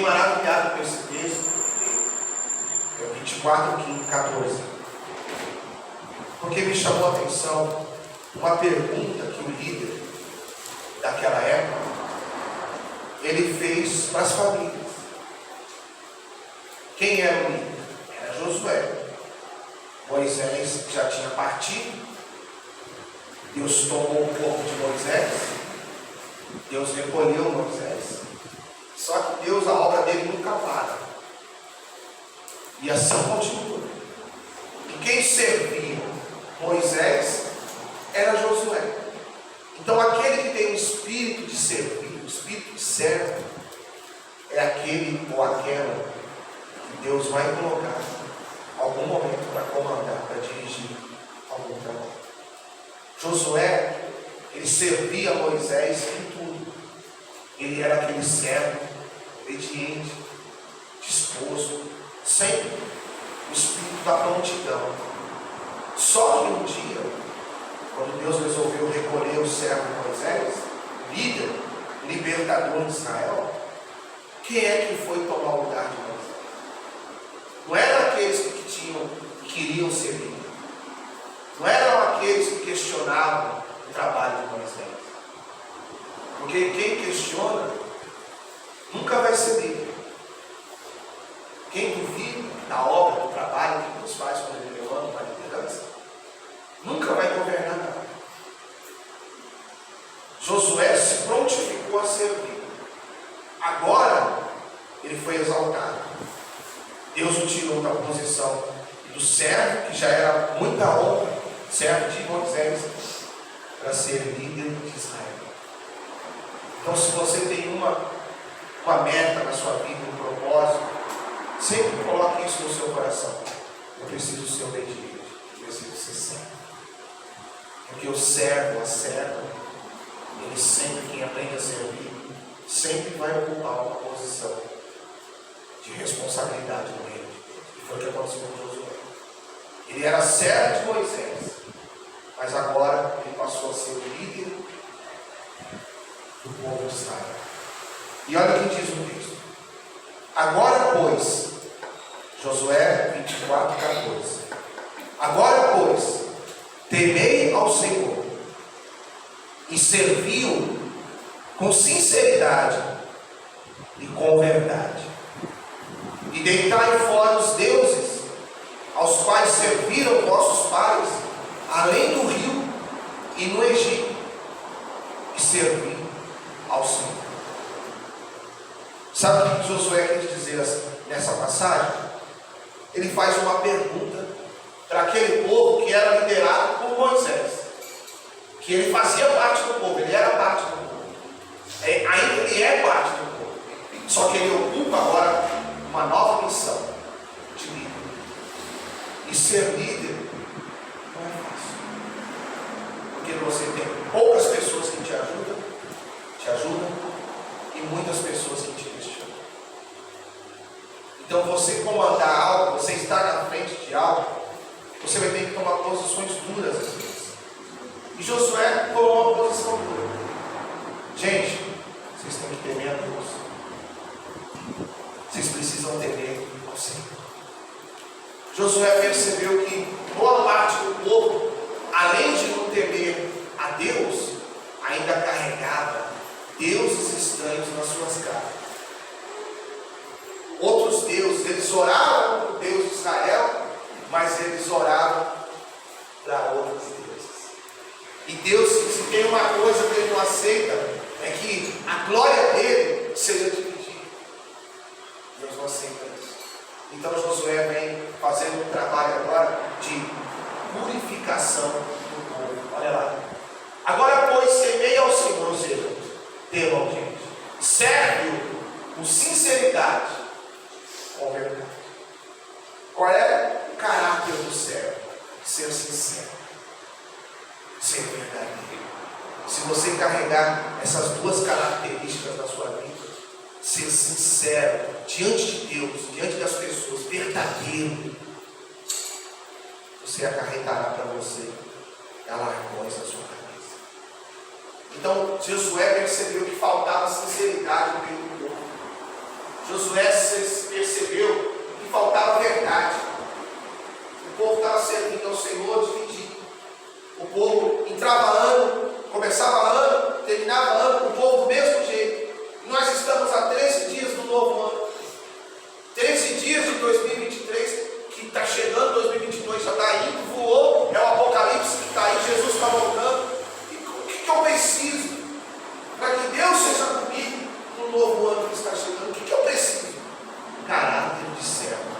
fiquei maravilhado com esse texto, é 24, 14, porque me chamou a atenção uma pergunta que o líder daquela época, ele fez para as famílias. Quem era o líder? Era Josué. Moisés já tinha partido, Deus tomou o corpo de Moisés, Deus recolheu Moisés, só que Deus, a obra dele nunca para, e assim continua. E quem servia Moisés era Josué. Então aquele que tem o espírito de servir, o espírito de servo, é aquele ou aquela que Deus vai colocar algum momento para comandar, para dirigir algum trabalho. Josué, ele servia Moisés em tudo. Ele era aquele servo obediente, disposto, sempre o espírito da prontidão. Só que um dia, quando Deus resolveu recolher o servo Moisés, líder, libertador de Israel, quem é que foi tomar o lugar de Moisés? Não eram aqueles que queriam ser líderes. Não eram aqueles que questionavam o trabalho de Moisés. Porque quem questiona nunca vai ser líder. Quem duvida da obra, do trabalho que Deus faz quando Ele levanta para a liderança, nunca vai governar nada. Josué se prontificou a servir. Agora ele foi exaltado. Deus o tirou da posição do servo, que já era muita honra, servo de Moisés, para ser líder de Israel. Então, se você tem uma meta na sua vida, um propósito, sempre coloque isso no seu coração. Eu preciso ser obediente, eu preciso ser servo. Porque o servo, a serva, ele sempre, quem aprende a servir, sempre vai ocupar uma posição de responsabilidade no reino de Deus. E foi o que aconteceu com Josué. Ele era servo de Moisés, mas agora ele passou a ser o líder do povo de Israel. E olha o que diz o texto. Agora, pois, Josué 24, 14. Agora, pois, temei ao Senhor e servi-o com sinceridade e com verdade. E deitai fora os deuses aos quais serviram vossos pais, além do rio e no Egito, e servi ao Senhor. Sabe o que Josué quer dizer nessa passagem? Ele faz uma pergunta para aquele povo que era liderado por Moisés, que ele fazia parte do povo, ele era parte do povo, ainda ele é parte do povo, só que ele ocupa agora uma nova missão de líder. E ser líder não é fácil, porque você tem poucas pessoas que te ajudam e muitas pessoas que te questionam. Então, você comandar algo, você estar na frente de algo, você vai ter que tomar posições duras às vezes. E Josué tomou uma posição dura. Gente, vocês têm que temer a Deus. Vocês precisam temer ao Senhor. Josué percebeu que boa parte do povo, além de não temer a Deus, ainda carregava deuses estranhos nas suas casas. Outros deuses, eles oravam para o Deus de Israel, mas eles oravam para outros deuses. E Deus, se tem uma coisa que Ele não aceita, é que a glória dele seja dividida. Deus não aceita isso. Então Josué vem fazendo um trabalho agora de purificação do povo. Olha lá. Agora, pois, temei ao Senhor, ou seja, temam, gente. Serve-o com sinceridade, com verdade. Qual é o caráter do servo? Ser sincero, ser verdadeiro. Se você carregar essas duas características na sua vida, ser sincero diante de Deus, diante das pessoas, verdadeiro, você acarretará para você galardões na sua cabeça. Então Josué percebeu que faltava sinceridade no meio do povo. Josué percebeu que faltava verdade. O povo estava servindo ao Senhor dividido. O povo entrava ano, começava ano, terminava ano, o povo do mesmo jeito. E nós estamos a 13 dias do novo ano. 13 dias de 2023, que está chegando, 2022 já está indo, voou, é o Apocalipse que está aí, Jesus está voltando. E o que eu preciso para que Deus seja comigo no novo ano que está chegando? O que eu preciso? Caráter de servo,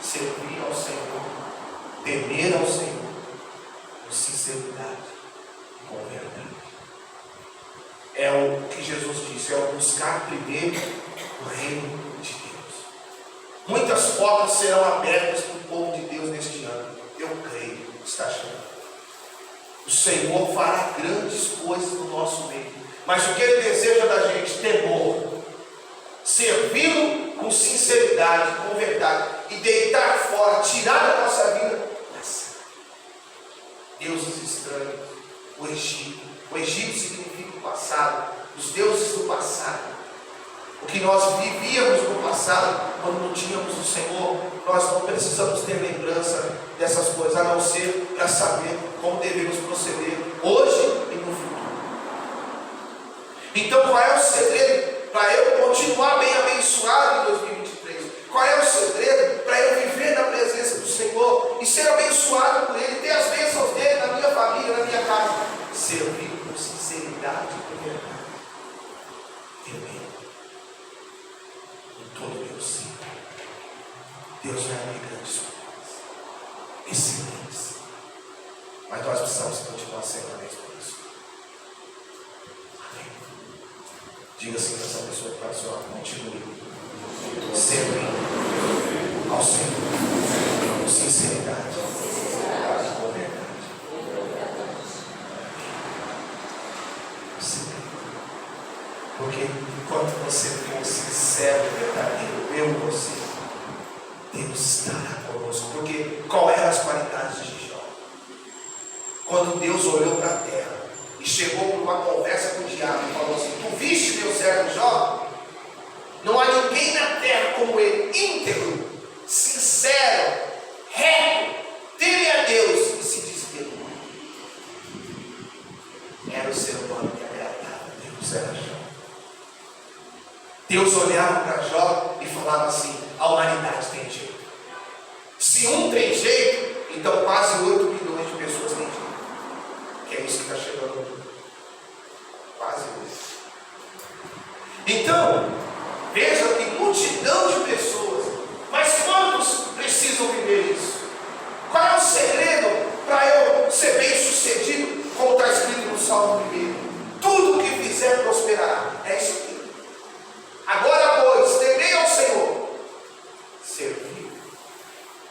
servir ao Senhor, temer ao Senhor, com sinceridade, com verdade. É o que Jesus disse, é o buscar primeiro o reino de Deus. Muitas portas serão abertas para o povo de Deus neste ano. Eu creio, está chegando. O Senhor fará grandes coisas no nosso meio. Mas o que Ele deseja da gente? Temor. Servi-lo com sinceridade, com verdade. E deitar fora, tirar da nossa vida deuses estranhos. O Egito. O Egito significa o passado. Os deuses do passado. O que nós vivíamos no passado, quando não tínhamos o Senhor, nós não precisamos ter lembrança dessas coisas, a não ser para saber como devemos proceder hoje e no futuro. Então, qual é o segredo para eu continuar bem abençoado em 2023? Qual é o segredo para eu viver na presença do Senhor e ser abençoado por Ele, ter as bênçãos dele na minha família, na minha casa? Servir com sinceridade e com verdade. Temendo. Todo Deus sim. Deus vai abrir grandes coisas, excelentes. Mas nós precisamos continuar sendo honestos por isso. Amém. Diga assim para essa pessoa que está ao continue servindo ao Senhor com sinceridade, com verdade. Sim. Porque enquanto você for sincero, verdadeiro, eu e você, Deus estará conosco. Porque qual eram as qualidades de Jó? Quando Deus olhou para a terra e chegou para uma conversa com o diabo e falou assim: tu viste meu servo Jó? Não há ninguém na terra como ele, íntegro, sincero, reto, teme a Deus e se desviou. Era o ser humano que agradava a Deus, era Jó. Deus olhava para Jó e falava assim: a humanidade tem jeito. Se um tem jeito, então quase 8 bilhões de pessoas têm jeito. Que é isso que está chegando no mundo. Quase isso. Então, veja que multidão de pessoas, mas quantos precisam viver isso? Qual é o segredo para eu ser bem sucedido, como está escrito no Salmo 1? Tudo que fizer prosperará. É isso aqui. Agora, pois, temei ao Senhor, servir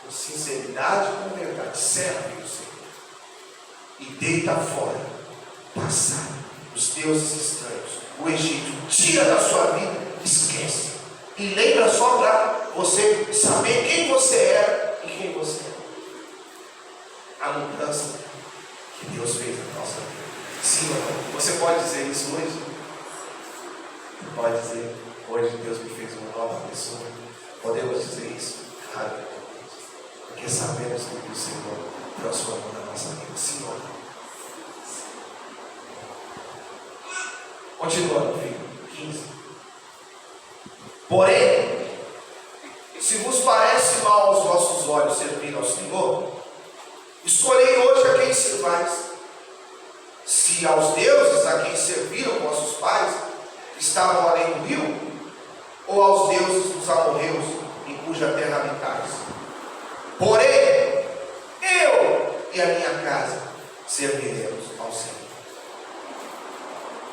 com sinceridade e com verdade, serve o Senhor, e deita fora o passado, os deuses estranhos, o Egito, tira da sua vida, esquece, e lembra só para você saber quem você era e quem você é. A mudança que Deus fez na nossa vida. Sim ou não? Você pode dizer isso hoje? Pode dizer: hoje Deus me fez uma nova pessoa. Podemos dizer isso? Claro, porque sabemos que o Senhor transformou na nossa vida. Sim ou não? Continuando, filho. 15. Porém, se vos parece mal aos vossos olhos servir ao Senhor, escolhei hoje a quem servais. Se aos deuses a quem serviram vossos pais, que estavam além do rio, ou aos deuses dos amorreus, em cuja terra habitais. Porém, eu e a minha casa serviremos ao Senhor.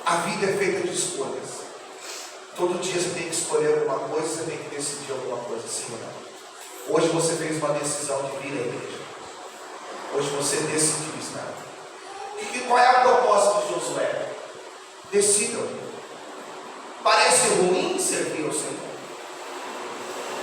A vida é feita de escolhas. Todo dia você tem que escolher alguma coisa, você tem que decidir alguma coisa, sim ou não. Hoje você fez uma decisão de vir à igreja. Hoje você decidiu estar. E qual é a proposta de Josué? Decidam. Parece ruim servir ao Senhor?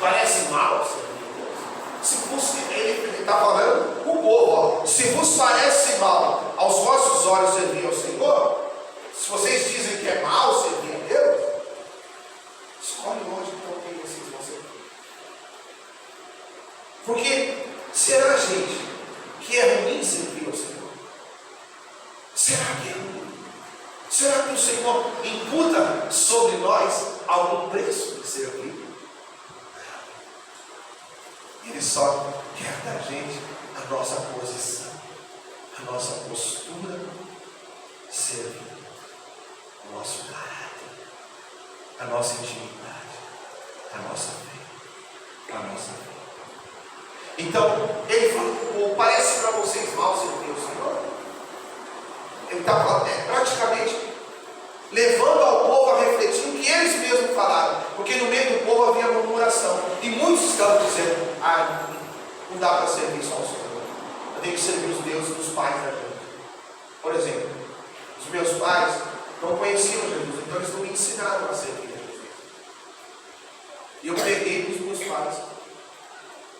Parece mal servir a Deus? Se fosse, ele está falando o povo, ó, se vos parece mal aos vossos olhos servir ao Senhor, se vocês dizem que é mal servir a Deus, Escolhe hoje então quem vocês vão ser. Porque será, gente, que é ruim servir ao Senhor? Será que é ruim? Será que o Senhor imputa sobre nós algum preço de servir? Ele só quer da gente a nossa posição, a nossa postura, servir, o nosso caráter, a nossa intimidade, a nossa fé, a nossa fé. Então, ele falou, parece para vocês mal servir o Senhor? Ele está praticamente levando ao povo a refletir o que eles mesmos falaram, porque no meio do povo havia murmuração, e muitos estavam dizendo, não dá para servir só ao Senhor, eu tenho que servir os deuses dos pais da gente. Por exemplo, os meus pais não conheciam Jesus, então eles não me ensinaram a servir a Jesus. E eu peguei dos meus pais,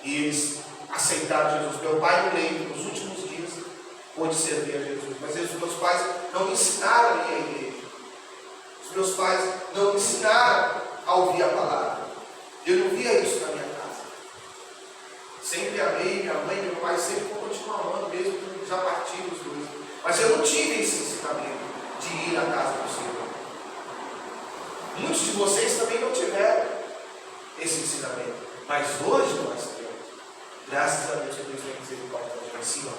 e eles aceitaram Jesus. Meu pai, no leito, nos últimos dias, pôde servir a Jesus, mas os meus pais não me ensinaram a ir à igreja. Os meus pais não me ensinaram a ouvir a palavra. Eu não via isso na minha casa. Sempre amei minha mãe e meu pai, sempre vou continuar amando, mesmo que já partiram os dois. Mas eu não tive esse ensinamento de ir à casa do Senhor. Muitos de vocês também não tiveram esse ensinamento. Mas hoje nós temos. Graças a Deus que Deus tem misericórdia da gente. Sim,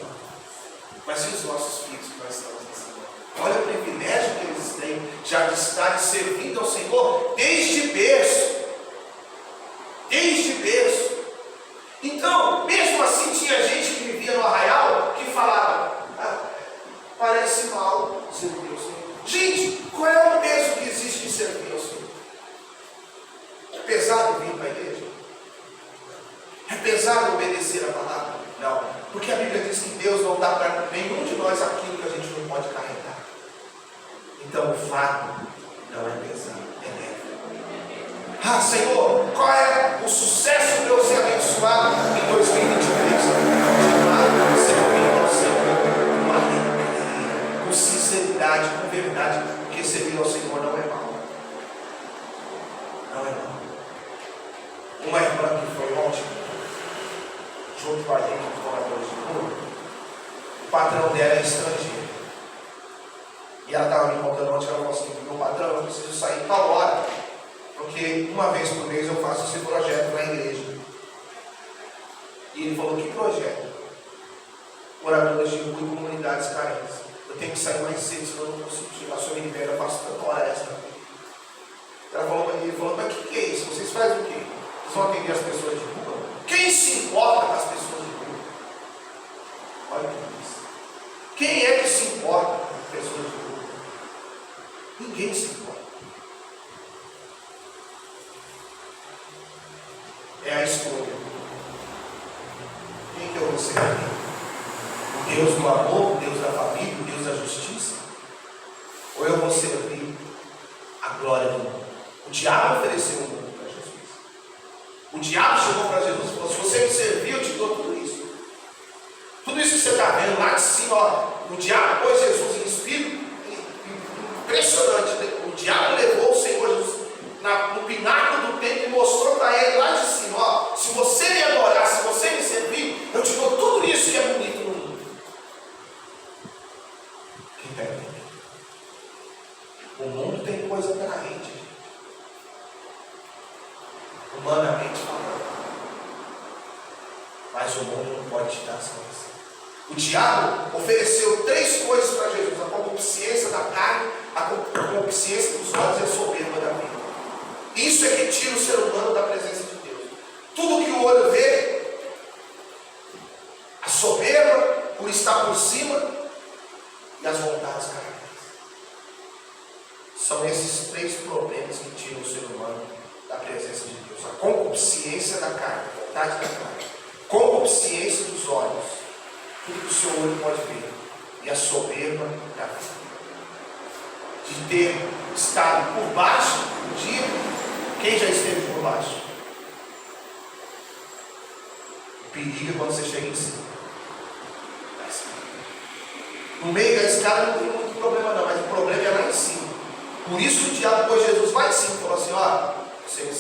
mas e os nossos filhos que nós estamos ensinando? Olha o privilégio que eles têm já de estar servindo ao Senhor desde berço. Desde berço. Então, mesmo assim, tinha gente que vivia no arraial que falava, parece mal servir ao Senhor. Gente, qual é o peso que existe em servir ao Senhor? É pesado vir para a igreja? É pesado obedecer a palavra? Não, porque a Bíblia diz que Deus não dá para nenhum de nós aquilo que a gente não pode carregar. Então o fardo não é pesado, é leve. Senhor, qual é o sucesso para eu ser abençoado em 2023? Servir ao Senhor, uma alegria, com sinceridade, com verdade, porque servir ao Senhor não é mal. Não é mal. Uma irmã que foi ontem, junto com a gente, os moradores de rua, o patrão dela é estrangeiro. E ela estava me contando ontem, ela falou assim, meu patrão, eu preciso sair tal hora, porque uma vez por mês eu faço esse projeto na igreja. E ele falou, que projeto? Moradores de rua e comunidades carentes. Eu tenho que sair mais cedo, senão eu não consigo chegar. Se eu me libero, eu faço tanta hora extra. Ele falou, mas o que é isso? Vocês fazem o quê? Vocês vão atender as pessoas de rua? Quem se importa com as pessoas de rua? Olha o que diz. Quem é que se importa com as pessoas de rua? Ninguém se importa. É a escolha. Quem que eu vou servir? O Deus do amor, o Deus da família, o Deus da justiça? Ou eu vou servir a glória do mundo? O diabo ofereceu o mundo para Jesus. O diabo chegou para Jesus e falou, se você me servir, eu te dou tudo isso. Tudo isso que você está vendo lá de cima, o diabo pôs Jesus em espírito, impressionante. O diabo levou o Senhor Jesus no pináculo do templo e mostrou para ele lá de cima, se você me adorar, se você me servir, eu te dou tudo isso que é bonito no mundo. Quem está entendendo? O mundo tem coisa atraente, gente. Humanamente falando. Mas o mundo não pode te dar as coisas. O diabo ofereceu 3 coisas para Jesus: a concupiscência da carne, a concupiscência dos olhos e a soberba da vida. Isso é que tira o ser humano da presença de Deus. Tudo que o olho vê, a soberba, por estar por cima, e as vontades carnais. São esses 3 problemas que tiram o ser humano da presença de Deus: a concupiscência da carne, a vontade da carne, concupiscência dos olhos, tudo que o seu olho pode ver, e a soberba da vida. De ter estado por baixo um dia. Quem já esteve por baixo? O perigo é quando você chega em cima. No meio da escada não tem muito problema não, mas o problema é lá em cima. Por isso que o diabo pôs Jesus lá em cima e falou assim, você me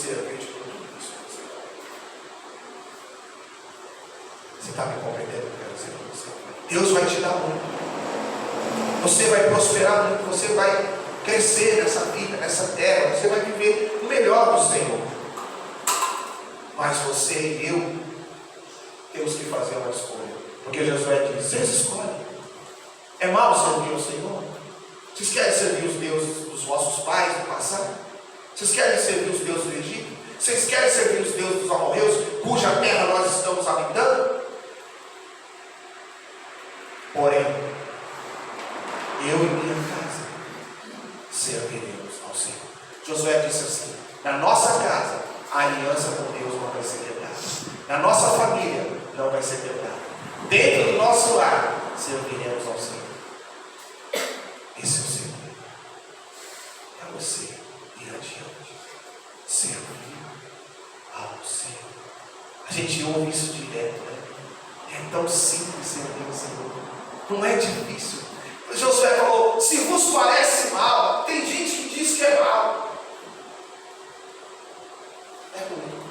está me compreendendo o que eu quero dizer para você? Deus vai te dar muito. Você vai prosperar muito. Você vai crescer nessa vida, nessa terra. Você vai viver o melhor do Senhor. Mas você e eu temos que fazer uma escolha. Porque Josué diz: vocês escolhem. É mal servir ao Senhor? Vocês querem servir os deuses dos vossos pais do passado? Vocês querem servir os deuses do Egito? Vocês querem servir os deuses dos amorreus, cuja terra nós estamos habitando? Porém, eu e minha casa serviremos ao Senhor. Josué disse assim: na nossa casa, a aliança com Deus não vai ser quebrada. Na nossa família, não vai ser quebrada. Dentro do nosso lar, serviremos ao Senhor. Esse é o segredo. É você ir adiante, servir ao Senhor. A gente ouve isso direto, né? É tão simples servir ao Senhor. Não é difícil. Josué falou: se vos parece mal, tem gente que diz que é mal. É ruim.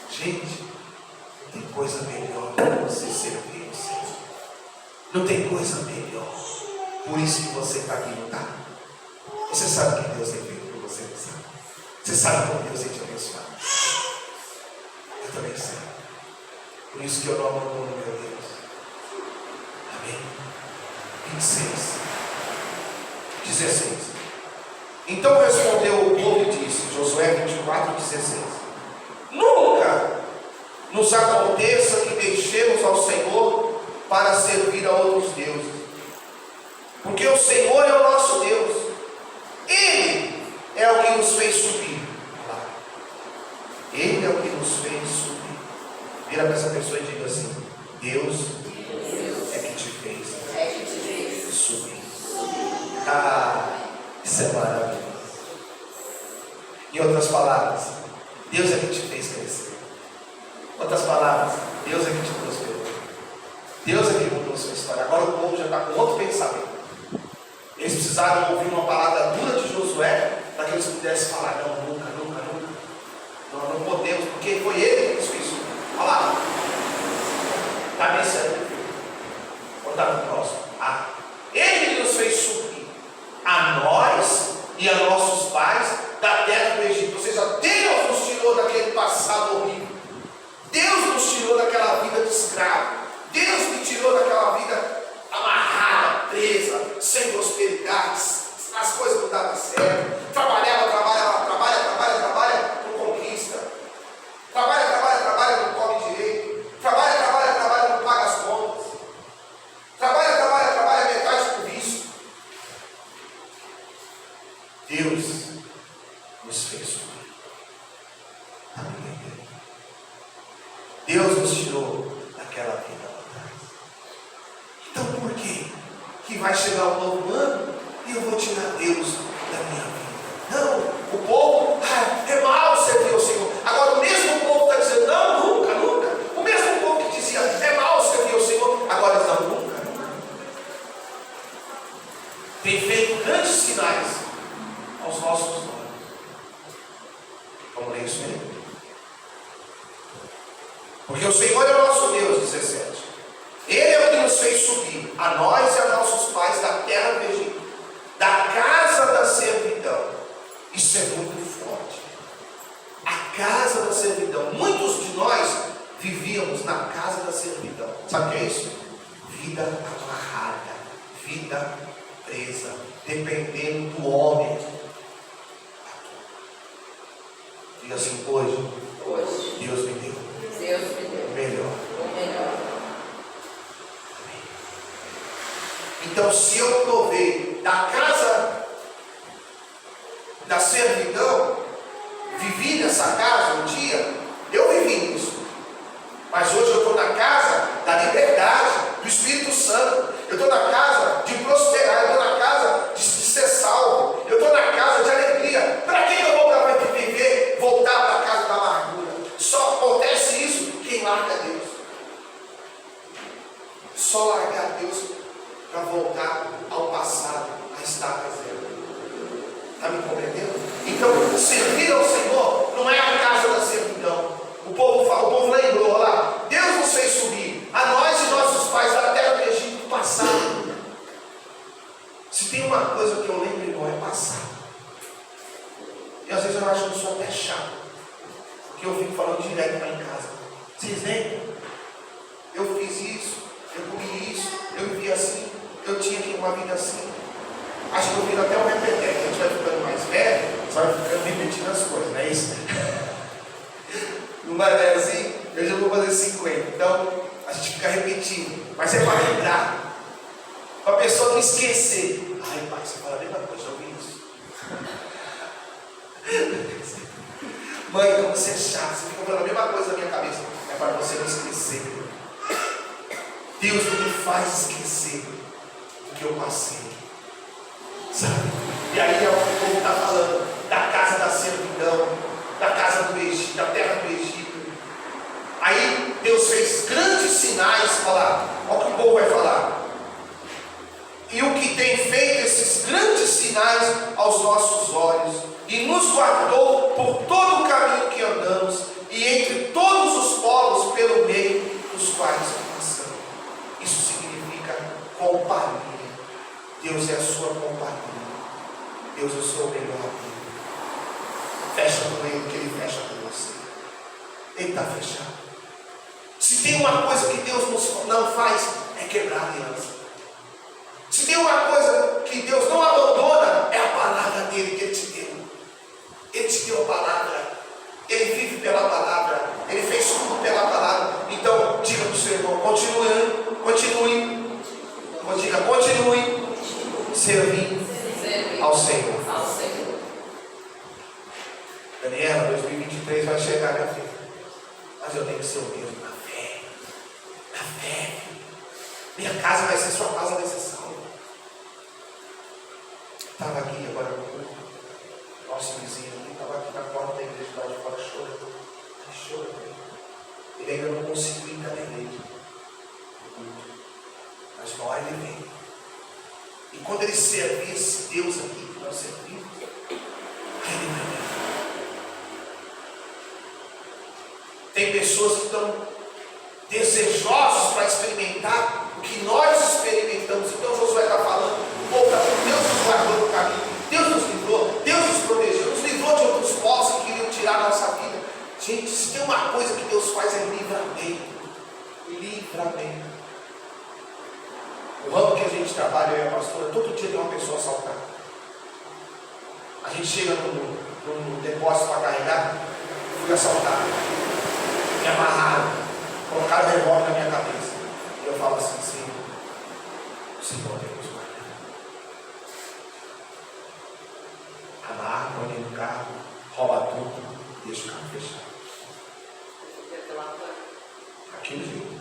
Gente, não tem coisa melhor do que você servir ao Senhor. Não tem coisa melhor. Por isso que você está aqui, não está? Você sabe o que Deus tem feito por você, não sabe? Você sabe como Deus tem te abençoado. Eu também sei. Por isso que eu não abandono meu Deus. Amém? 16. Então respondeu o povo e disse, Josué 24:16: nunca nos aconteça que deixemos ao Senhor para servir a outros deuses, porque o Senhor é o nosso Deus, Ele é o que nos fez subir. Ele é o que nos fez subir. Vira para essa pessoa e diga assim: Deus é que te fez subir. Isso é maravilhoso. Em outras palavras, Deus é que te fez crescer. Outras palavras, Deus é que te prosperou. Deus é que mudou a sua história. Agora o povo já está com outro pensamento. Eles precisaram ouvir uma palavra dura de Josué para que eles pudessem falar: não, nunca. Não podemos, porque foi ele que nos fez subir. Olha lá. Está bem certo. Vou dar no próximo. Ele que nos fez subir, a nós e a nossos pais, da terra do Egito. Ou seja, Deus nos tirou daquele passado horrível. Deus nos tirou daquela vida de escravo. Deus me tirou daquela vida amarrada, presa, sem prosperidade. As coisas não davam certo. Trabalha, não conquista. Trabalha, não come direito. Trabalha, não paga as contas. Trabalha, metade por vício. Deus nos fez subir. Amém. Deus nos tirou daquela vida lá atrás. Então por que vai chegar um novo ano e eu vou tirar Deus da minha vida? Não, o povo é mal servir ao Senhor. Agora o mesmo povo está dizendo: não, nunca. O mesmo povo que dizia: é mal servir ao Senhor, agora eles não, nunca. Tem feito grandes sinais aos nossos olhos. Vamos ler isso aí. Porque o Senhor é o nosso Deus, 17. Ele é o que nos fez subir, a nós e a nossos pais, da terra do Egito, da casa da servidão. Isso é muito forte. A casa da servidão. Muitos de nós vivíamos na casa da servidão. Sabe o que é isso? Vida amarrada, vida presa, dependendo do homem. Diga assim: hoje Deus me deu o melhor. Então, se eu provei da casa da servidão, vivi nessa casa um dia, eu vivi isso. Mas hoje eu estou na casa da liberdade, do Espírito Santo. Eu estou na casa de prosperar, eu estou na casa de ser salvo. Eu estou na casa de alegria. Para que eu vou para viver, voltar para a casa da amargura? Só acontece isso quem larga Deus. Só largar Deus para voltar ao passado, a estaca zero. Está me compreendendo? Então, servir ao Senhor não é a casa sou um pé chato. Porque eu fico falando direto lá em casa. Vocês veem? Eu fiz isso, eu comi isso, eu vivi assim, eu tinha aqui uma vida assim. Acho que eu viro até um repeteco. A gente vai ficando mais velho, só vai ficando repetindo as coisas, não é isso? Não vai ver assim? Eu já vou fazer 50. Então, a gente fica repetindo. Mas é para lembrar. Para a pessoa não esquecer. Ai, pai, você fala a mesma coisa, eu ouvi isso. Mãe, como você é chato, você fica falando a mesma coisa na minha cabeça. É para você não esquecer. Deus não me faz esquecer do que eu passei. Sabe? E aí é o que o povo está falando da casa da servidão, da casa do Egito, da terra do Egito. Aí Deus fez grandes sinais. Olha o que o povo vai falar. E o que tem feito esses grandes sinais aos nossos olhos, e nos guardou por todo o caminho que andamos, e entre todos os povos pelo meio dos quais passamos. Isso significa companhia. Deus é a sua companhia. Deus é o seu melhor amigo. Fecha com Ele, que Ele fecha com você. Ele está fechado. Se tem uma coisa que Deus não faz, é quebrar aliança. Se tem uma coisa que Deus não abandona, é a palavra dele que Ele te deu. Ele te deu a palavra. Ele vive pela palavra. Ele fez tudo pela palavra. Então, diga para o seu irmão, continue. Diga, continue servindo ao Senhor. Daniela, 2023 vai chegar, minha filha. Mas eu tenho que ser o mesmo na fé. Na fé. Minha casa vai ser sua casa da exceção. Estava aqui agora no culto. Nosso vizinho aqui estava aqui na porta da igreja, lá de fora chorando. Ele chorando. Ele ainda não conseguiu ir para a igreja. Mas uma hora ele veio. E quando ele servir esse Deus aqui que nós servimos, aí ele vai ver. Tem pessoas que estão desejosos para experimentar o que nós experimentamos. Então Josué está falando, o povo está falando, Deus nos guardou no caminho, Deus nos livrou, Deus nos protegeu, nos livrou de outros povos que queriam tirar a nossa vida. Gente, se tem uma coisa que Deus faz é livramento. Livramento. O ramo que a gente trabalha, eu e a pastora, todo dia tem uma pessoa assaltada. A gente chega num depósito para carregar, fui assaltado. Me amarraram, colocaram o revólver na minha cabeça. E eu falo assim, Senhor, o Senhor tem nos guardado. Amarra, põe no carro, rouba tudo, deixa o carro fechado. Aquele jeito.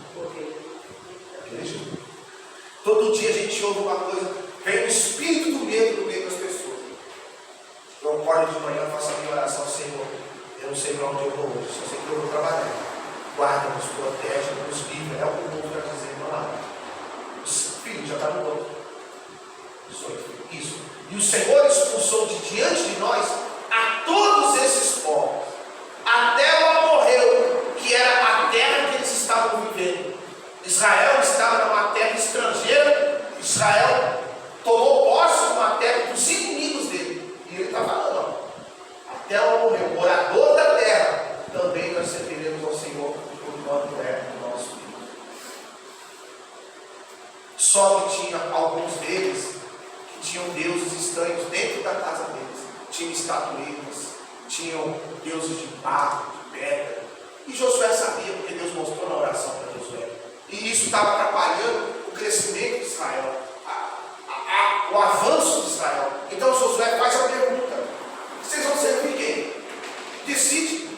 Aquele jeito. Todo dia a gente ouve uma coisa, vem o espírito do medo no meio das pessoas. Eu acordo de manhã, faço a minha oração, Senhor, eu não sei para onde eu vou hoje, só sei que eu vou trabalhar. Guarda-nos, protege, nos livra. É o que o povo está dizendo lá. O filho já está no banco. Isso. E o Senhor expulsou de diante de nós a todos esses povos. Até o amorreu, que era a terra que eles estavam vivendo. Israel estava numa terra estrangeira. Israel tomou posse de uma terra dos inimigos dele. E ele está falando, até o amorreu, morador da terra. Também nós serviremos ao Senhor enquanto é o nosso Deus. Só que tinha alguns deles que tinham deuses estranhos dentro da casa deles. Tinham estatuetas, tinham deuses de barro, de pedra. E Josué sabia, porque Deus mostrou na oração para Josué. E isso estava atrapalhando o crescimento de Israel, o avanço de Israel. Então Josué faz a pergunta: vocês vão servir quem? Decide.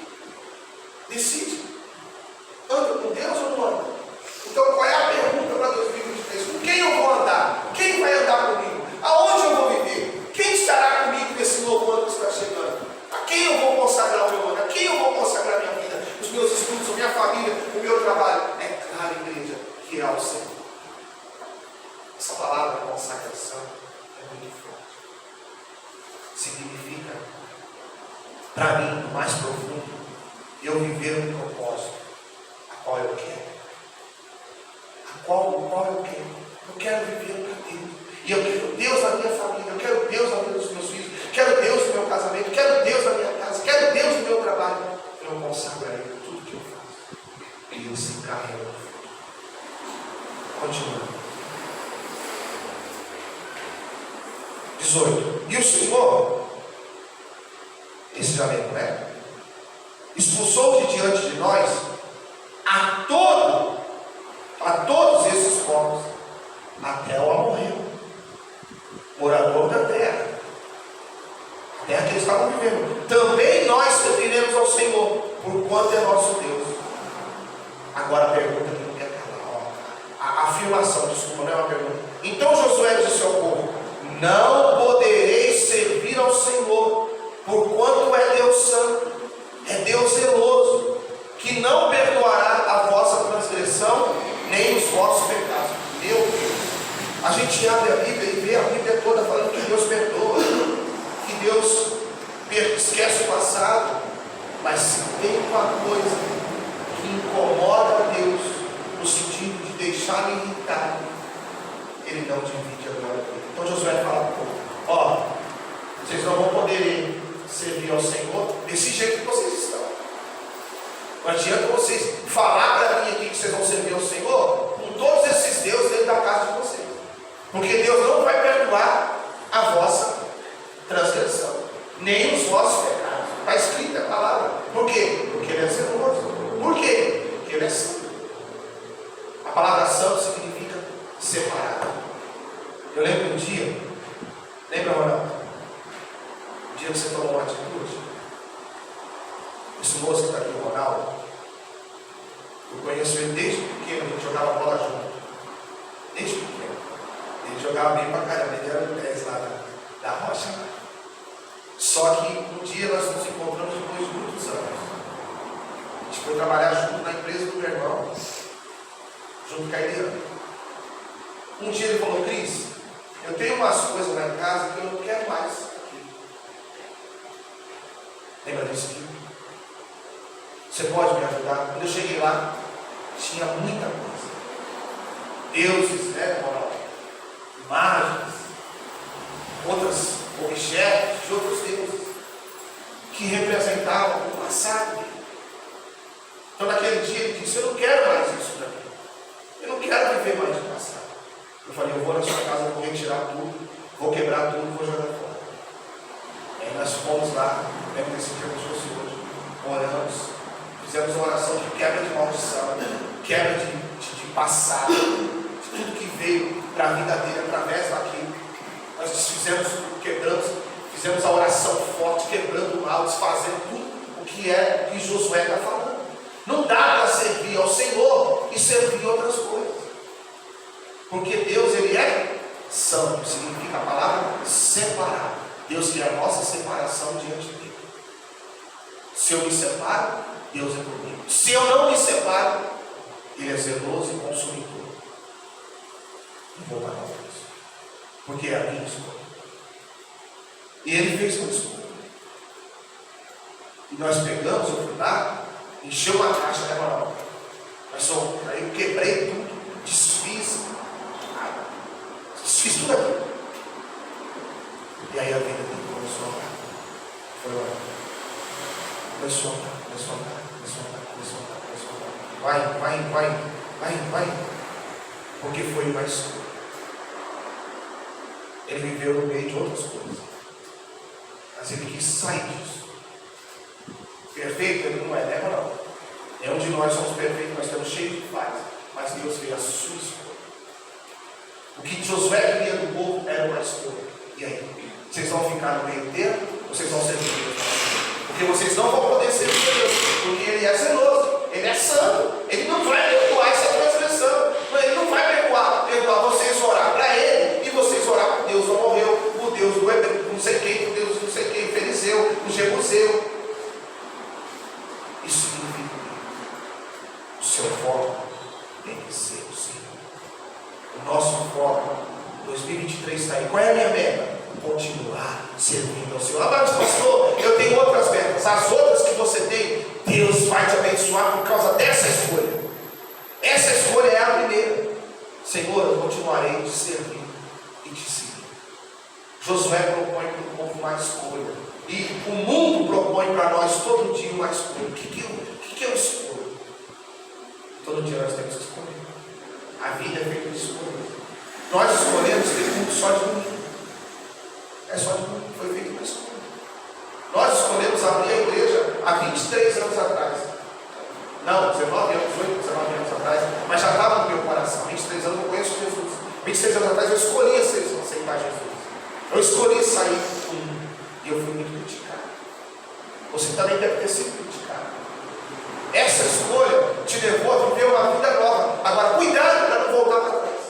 Anda com Deus ou não anda? Então qual é a pergunta para 2023? Com quem eu vou andar? Quem vai andar comigo? Aonde eu vou viver? Quem estará comigo nesse novo ano que está chegando? A quem eu vou consagrar o meu ano? A quem eu vou consagrar a minha vida? Os meus estudos, a minha família, o meu trabalho? É claro, igreja, que é o Senhor. Essa palavra consagração é muito forte. Significa, para mim, o mais profundo, eu viver um propósito, a qual eu quero. A qual eu quero. Eu quero viver para Deus. E eu quero Deus na minha família, eu quero Deus na vida dos meus filhos, quero Deus no meu casamento, quero Deus na minha casa, quero Deus consagro a Ele tudo que eu faço. E Ele se encarrega. Continua. 18. E o Senhor, esse já lembra, né? Expulsou de diante de nós a todos esses povos, até o amorreu, morador da terra, a terra que eles estavam vivendo. Também nós serviremos ao Senhor, por quanto é nosso Deus. Agora a pergunta que não quer calar, a afirmação, desculpa, não é uma pergunta. Então Josué disse ao povo: não podereis servir ao Senhor, porquanto é Deus santo, é Deus zeloso, que não perdoará a vossa transgressão, nem os vossos pecados. Meu Deus, a gente abre a Bíblia e vê a Bíblia toda falando que Deus perdoa, que Deus esquece o passado, mas se tem uma coisa que incomoda a Deus, no sentido de deixar ele irritado, Ele não divide a glória dele. Então Josué fala para o povo: ó, vocês não vão poder servir ao Senhor desse jeito que vocês estão. Não adianta vocês falar para mim aqui que vocês vão servir ao Senhor com todos esses deuses dentro da casa de vocês, porque Deus não vai perdoar a vossa transgressão, nem os vossos pecados. Está escrita a palavra. Por quê? Porque Ele é zeloso. Por quê? Porque Ele é santo. A palavra santo significa separado. Eu lembro um dia, lembra, Ronaldo? O dia que você tomou uma atitude. Esse moço que está aqui, o Ronaldo, eu conheço ele desde pequeno, a gente jogava bola junto. Desde pequeno. Ele jogava bem pra caramba, ele era o 10 lá da rocha. Só que um dia nós nos encontramos depois de muitos anos. A gente foi trabalhar junto na empresa do meu irmão, junto com a Eliana. Um dia ele falou: Cris, eu tenho umas coisas lá em casa que eu não quero mais aqui. Lembra disso aqui? Você pode me ajudar? Quando eu cheguei lá, tinha muita coisa. Deuses, né, moral? Imagens, outros objetos de outros deuses que representavam o passado dele. Então naquele dia ele disse: eu não quero mais isso para mim. Eu não quero viver mais do passado. Eu falei: eu vou na sua casa, vou retirar tudo, vou quebrar tudo, vou jogar fora. E aí nós fomos lá, lembra desse dia como se fosse hoje, oramos. Fizemos uma oração de quebra de maldição, quebra de passado, de tudo que veio para a vida dele através daquilo. Nós desfizemos, fizemos a oração forte, quebrando o mal, desfazendo tudo o que é que Josué está falando. Não dá para servir ao Senhor e servir outras coisas, porque Deus, Ele é santo, significa a palavra separado. Deus quer a nossa separação diante dele. Se eu me separo, Deus é comigo. Se eu não me separo, Ele é zeloso e consumidor. Não vou parar com isso, porque é a minha escolha. E Ele fez uma escolha. E nós pegamos, eu fui lá, encheu uma caixa, né, Ronaldo? Aí eu quebrei tudo, desfiz tudo aquilo. E aí a vida dele começou a andar. Foi lá. Começou a andar. Vai. Porque foi uma escolha. Ele viveu no meio de outras coisas, mas ele quis sair disso. Perfeito ele não é, né, não? Nenhum de nós somos perfeitos, nós estamos cheios de falhas, mas Deus fez a sua escolha. O que Josué queria do povo era uma escolha. E aí? Vocês vão ficar no meio termo ou vocês vão servir Deus? Porque vocês não vão poder servir Deus, porque Ele é zeloso, Ele é santo, Ele não vai perdoar essa transgressão, Ele não vai perdoar vocês orar para Ele e vocês orar para Deus, ou morreu, por Deus do Hebreu, não sei quem, por Deus não sei quem, Ferizeu, o Jebuseu. Isso significa que o seu foco tem que ser o Senhor. O nosso foco, 2023 está aí. Qual é a minha meta? Continuar servindo ao Senhor. Ah, mas pastor, eu tenho outras metas. As outras que você tem, Deus vai te abençoar por causa dessa escolha. Essa escolha é a primeira. Senhor, eu continuarei te servir e te seguir. Josué propõe para o povo uma escolha. E o mundo propõe para nós todo dia uma escolha. O que eu que eu escolho? Todo dia nós temos que escolher. A vida é feita de escolha. Nós escolhemos ter culto só de domingo. É só de domingo, foi feito uma escolha. Nós escolhemos abrir a igreja há 23 anos atrás. Não, 19 anos, 19 anos atrás, mas já estava no meu coração. 23 anos eu conheço Jesus. 23 anos atrás eu escolhi aceitar Jesus. Eu escolhi sair do mundo. E eu fui muito criticado. Você também deve ter sido criticado. Essa escolha te levou a viver uma vida nova. Agora, cuidado para não voltar para trás.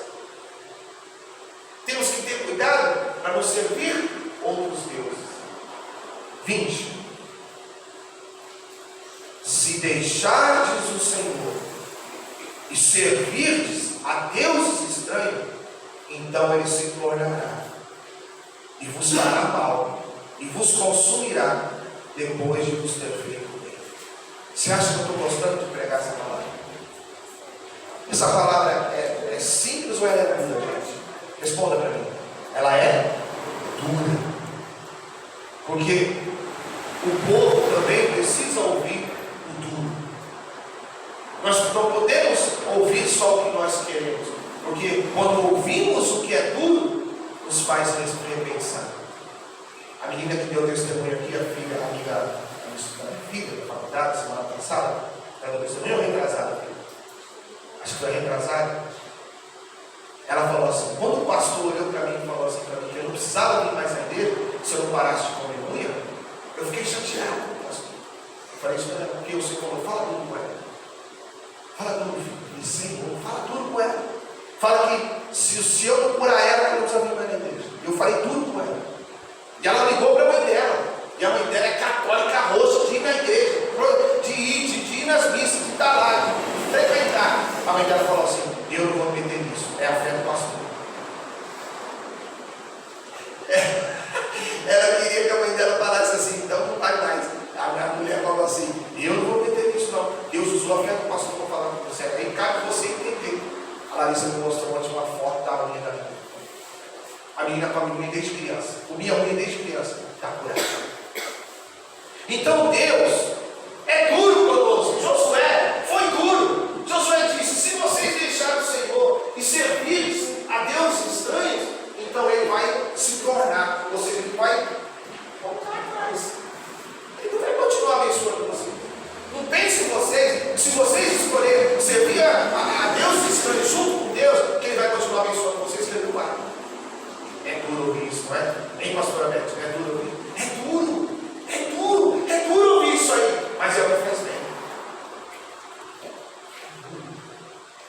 Temos que ter cuidado para não servir outros deuses. 20. Se deixardes o Senhor e servirdes a deuses estranhos, então ele se tornará e vos fará mal e vos consumirá depois de vos ter feito bem. Você acha que eu estou gostando de pregar essa palavra? Essa palavra é simples ou ela é dura, gente? Responda para mim. Ela é dura. Porque o povo também precisa ouvir o duro. Nós não podemos ouvir só o que nós queremos. Porque quando ouvimos o que é duro, nos faz repensar. A menina que deu testemunho aqui, a filha da faculdade, semana passada, ela deu testemunho retrasada, filho. Acho que foi retrasada. Ela falou assim, quando o pastor olhou para mim e falou assim para mim, que eu não precisava vir mais na igreja, se eu não parasse de comer unha, eu fiquei chateado com o pastor. Eu falei isso para ela, porque o Senhor falou, fala tudo com ela. Fala tudo, filho. Senhor, fala tudo com ela. Fala que se eu não curar ela, eu não precisa vir mais na igreja. Eu falei tudo com ela. E ela ligou para a mãe dela. E a mãe dela é católica roxa de ir na igreja, de ir nas missas, de estar lá, de frequentar. A mãe dela falou assim, eu não vou me meter nisso. É a fé do pastor. Ela queria que a mãe dela falasse assim, então não vai mais. A minha mulher falou assim, eu não vou me meter nisso não. Deus usou a fé do pastor para falar com você. Aí cabe você entender. A Larissa me mostrou ontem uma foto da menina. A menina come unha desde criança. Comia unha desde criança. Está curada. Então Deus é duro conosco. Josué foi duro. Josué disse, se vocês deixarem o Senhor e servirem a deuses estranhos, então ele vai se tornar, ou seja, ele vai voltar atrás. Ele não vai continuar abençoando vocês. Não pense em vocês, se vocês escolherem servir a deuses estranhos junto com Deus, que ele vai continuar abençoando vocês, que ele não vai. É duro ouvir isso, não é? Hein, pastora Beth? É duro ouvir? É duro! É duro! É duro ouvir isso aí! Mas é o que faz bem.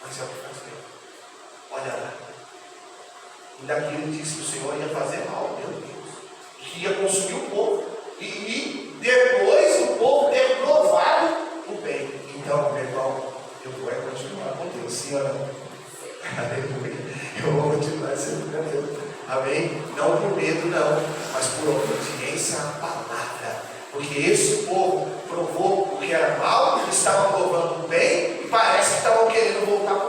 Mas é o que faz bem. Olha lá. E daqui ele disse que o Senhor ia fazer mal, meu Deus. Que ia consumir o povo. E depois o povo ter provado o bem. Então, meu irmão, eu vou continuar com Deus, sim ou não? Aleluia. Eu vou continuar sendo com Deus. Amém? Não por medo, não, mas por obediência à palavra. Porque esse povo provou o que era mal, estavam provando o bem e parece que estavam querendo voltar para